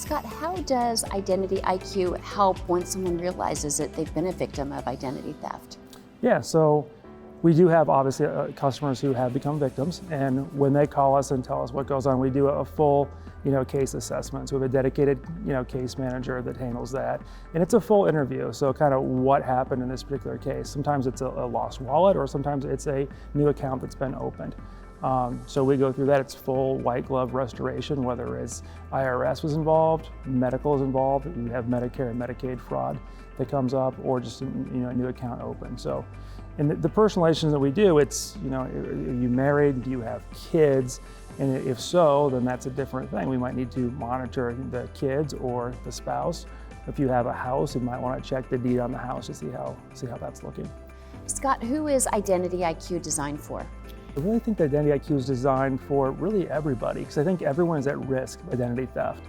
Scott, how does IdentityIQ help when someone realizes that they've been a victim of identity theft? Yeah, so we do have obviously customers who have become victims, and when they call us and tell us what goes on, we do a full case assessment. So we have a dedicated case manager that handles that, and it's a full interview. So kind of what happened in this particular case. Sometimes it's a lost wallet, or sometimes it's a new account that's been opened. So we go through that. It's full white glove restoration, whether it's IRS was involved, medical is involved, we have Medicare and Medicaid fraud that comes up, or just a new account open. So in the personalizations that we do, it's, are you married, do you have kids? And if so, then that's a different thing. We might need to monitor the kids or the spouse. If you have a house, you might want to check the deed on the house to see how that's looking. Scott, who is IdentityIQ designed for? I really think that IdentityIQ is designed for really everybody, because I think everyone is at risk of identity theft.